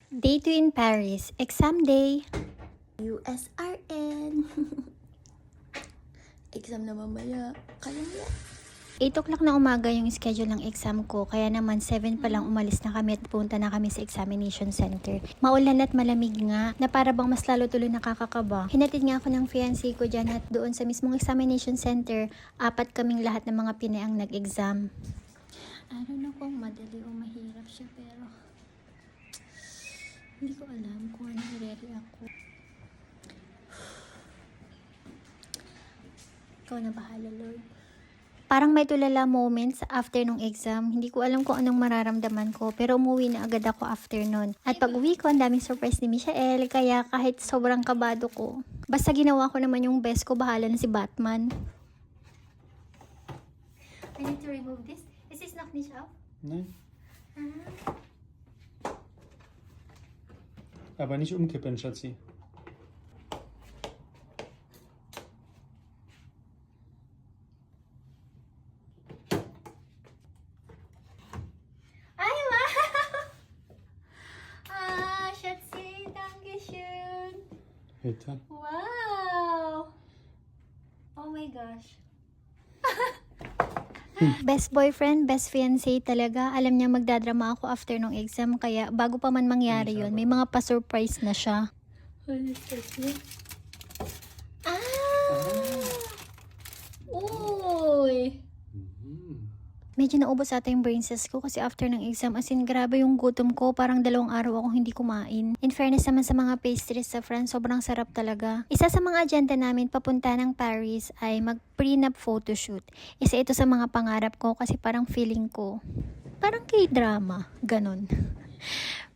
Day 2 in Paris. Exam day. USRN. Exam na mamaya. Kaya niya. 8 o'clock na umaga yung schedule ng exam ko, kaya naman 7 pa lang umalis na kami at punta na kami sa examination center. Maulan at malamig nga, na para bang mas lalo tuloy nakakakaba. Hinatid nga ako ng fiancé ko dyan at doon sa mismong examination center, 4 kaming lahat ng mga Pinay ang nag-exam. I don't know kung madali o mahirap siya, pero hindi ko alam kung ano i-react ko. Ikaw na bahala, Lord. Parang may tulala moments after nung exam. Hindi ko alam kung anong mararamdaman ko, pero umuwi na agad ako after nun. At pag uwi ko, ang daming surprise ni Michael, kaya kahit sobrang kabado ko, basta ginawa ko naman yung best ko, bahala na si Batman. I need to remove this. Is this noch nicht auf? Nein. Aber nicht umkippen, Schatzi. Ay, wow! Ah, Schatzi, danke schön. Bitte. Wow! Oh my gosh. Best boyfriend, best fiancé talaga. Alam niya magdadrama ako after nung exam, kaya bago pa man mangyari yun, may mga pa-surprise na siya. Uy! Medyo naubos ata yung brain cells ko kasi after ng exam, as in grabe yung gutom ko, parang 2 araw akong hindi kumain. In fairness naman sa mga pastries sa France, sobrang sarap talaga. Isa sa mga agenda namin papunta ng Paris ay mag-prenup photoshoot. Isa ito sa mga pangarap ko kasi parang feeling ko, parang K-drama, ganon.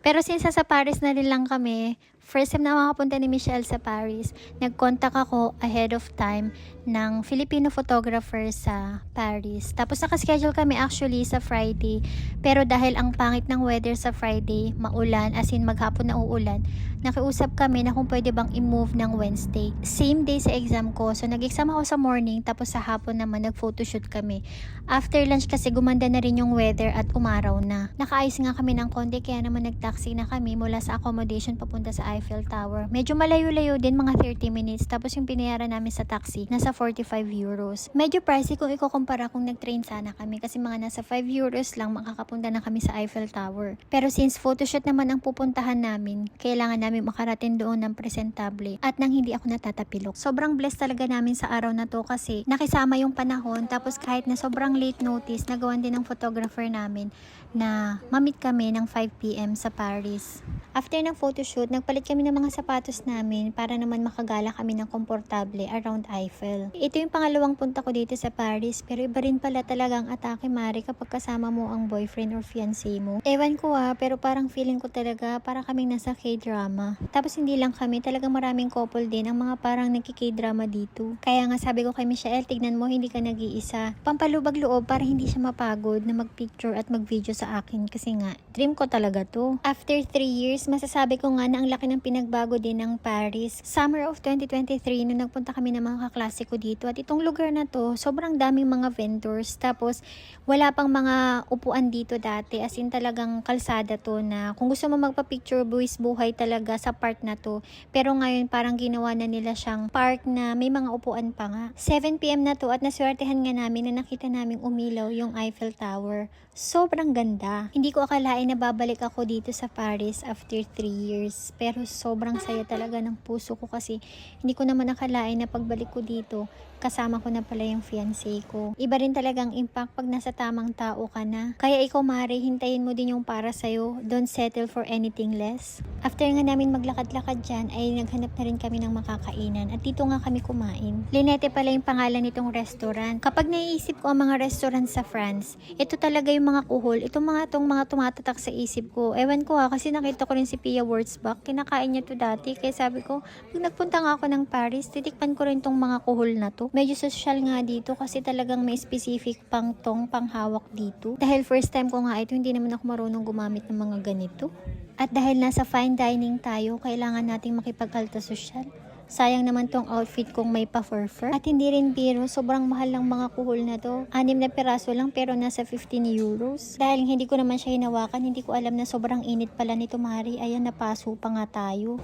Pero since sa Paris na rin lang kami, first time na makapunta ni Michelle sa Paris, nag-contact ako ahead of time ng Filipino photographer sa Paris. Tapos nakaschedule kami actually sa Friday, pero dahil ang pangit ng weather sa Friday, maulan, as in maghapon na uulan, nakiusap kami na kung pwede bang i-move ng Wednesday. Same day sa exam ko, so nag-exam ako sa morning, tapos sa hapon naman nag-photoshoot kami. After lunch kasi gumanda na rin yung weather at umaraw na. Nakaayos nga kami ng konti, kaya naman nag-taxi na kami mula sa accommodation papunta sa Eiffel Tower. Medyo malayo-layo din, mga 30 minutes. Tapos yung binayaran namin sa taxi, nasa 45 euros. Medyo pricey kung ikukumpara kung nag-train sana kami kasi mga nasa 5 euros lang makakapunta na kami sa Eiffel Tower. Pero since photoshoot naman ang pupuntahan namin, kailangan namin makarating doon ng presentable at nang hindi ako natatapilok. Sobrang blessed talaga namin sa araw na to kasi nakisama yung panahon, tapos kahit na sobrang late notice, nagawan din ng photographer namin na mamit kami ng 5 PM sa Paris. After ng photoshoot, nagpalit kami ng mga sapatos namin para naman makagala kami ng komportable around Eiffel. Ito yung pangalawang punta ko dito sa Paris, pero iba rin pala talagang atake, Mari, kapag kasama mo ang boyfriend or fiancé mo. Ewan ko pero parang feeling ko talaga para kaming nasa K-drama. Tapos hindi lang kami, talagang maraming couple din ang mga parang nagki-K-drama dito. Kaya nga sabi ko kay Michelle, tignan mo, hindi ka nag-iisa. Pampalubag loob para hindi siya mapagod na mag-picture at mag-video sa akin kasi nga, dream ko talaga to. After 3 years, masasabi ko nga na ang laki ng pinagbago din ng Paris. Summer of 2023, nung nagpunta kami ng mga kaklase ko dito, at itong lugar na to, sobrang daming mga vendors. Tapos, wala pang mga upuan dito dati. As in talagang kalsada to na kung gusto mo magpa-picture, buwis buhay talaga sa park na to. Pero ngayon, parang ginawa na nila siyang park na may mga upuan pa nga. 7 PM na to at naswertehan nga namin na nakita namin umilaw yung Eiffel Tower. Sobrang ganda. Hindi ko akalain na babalik ako dito sa Paris after 3 years. Pero sobrang saya talaga ng puso ko kasi hindi ko naman akalain na pagbalik ko dito, kasama ko na pala yung fiancé ko. Iba rin talagang impact pag nasa tamang tao ka na. Kaya ikaw, Mari, hintayin mo din yung para sa'yo. Don't settle for anything less. After nga namin maglakad-lakad dyan, ay naghanap na rin kami ng makakainan. At dito nga kami kumain. Linete pala yung pangalan nitong restaurant. Kapag naiisip ko ang mga restaurant sa France, ito talaga yung mga kuhol. Itong mga tumatatak sa isip ko. Ewan ko kasi nakita ko rin si Pia Wurzbach. Kinakain niya to dati. Kaya sabi ko, pag nagpunta nga ako ng Paris, titikpan ko rin tong mga kuhol na to. Medyo social nga dito kasi talagang may specific panghawak dito. Dahil first time ko nga ito, hindi naman ako marunong gumamit ng mga ganito. At dahil nasa fine dining tayo, kailangan nating makipag-alta social. Sayang naman tong outfit kung may pa-fur-fur. At hindi rin biro, sobrang mahal ng mga kuhol na to. 6 na piraso lang pero nasa 15 euros. Dahil hindi ko naman siya hinawakan, hindi ko alam na sobrang init pala nito, Mari. Ayan, napaso pa nga tayo.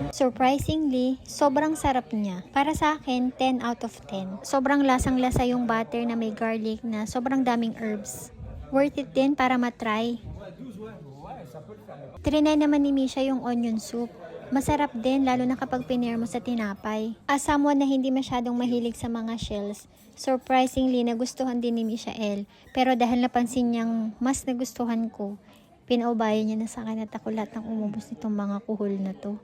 Surprisingly, sobrang sarap niya. Para sa akin, 10 out of 10. Sobrang lasang-lasa yung butter na may garlic na sobrang daming herbs. Worth it din para matry. Trinay naman ni Misha yung onion soup. Masarap din lalo na kapag pinair mo sa tinapay. As someone na hindi masyadong mahilig sa mga shells, surprisingly nagustuhan din ni Michael. Pero dahil napansin niyang mas nagustuhan ko, pinaubayan niya na sa akin at ako lahat ng umubos nitong mga kuhol na to.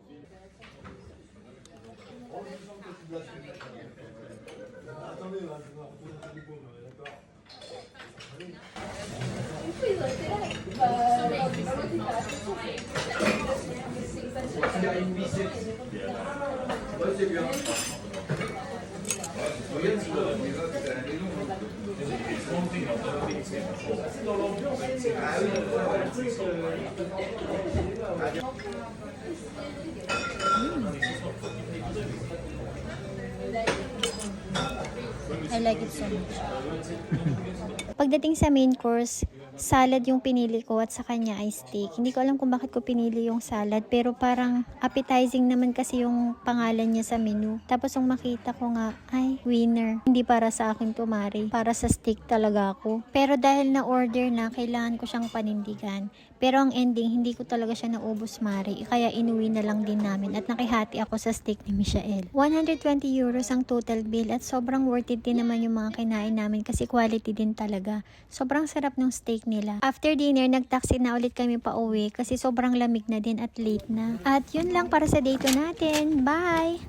I like it so much. Pagdating sa main course, salad yung pinili ko at sa kanya ay steak. Hindi ko alam kung bakit ko pinili yung salad pero parang appetizing naman kasi yung pangalan niya sa menu. Tapos yung makita ko nga, ay, winner. Hindi para sa akin to, Mari. Para sa steak talaga ako. Pero dahil na-order na, kailangan ko siyang panindigan. Pero ang ending, hindi ko talaga siya naubos, Mari. Kaya inuwi na lang din namin at nakihati ako sa steak ni Michael. 120 euros ang total bill at sobrang worth it din naman yung mga kinain namin kasi quality din talaga. Sobrang sarap ng steak nila. After dinner, nag-taxi na ulit kami pa uwi kasi sobrang lamig na din at late na. At yun lang para sa day 2 natin. Bye!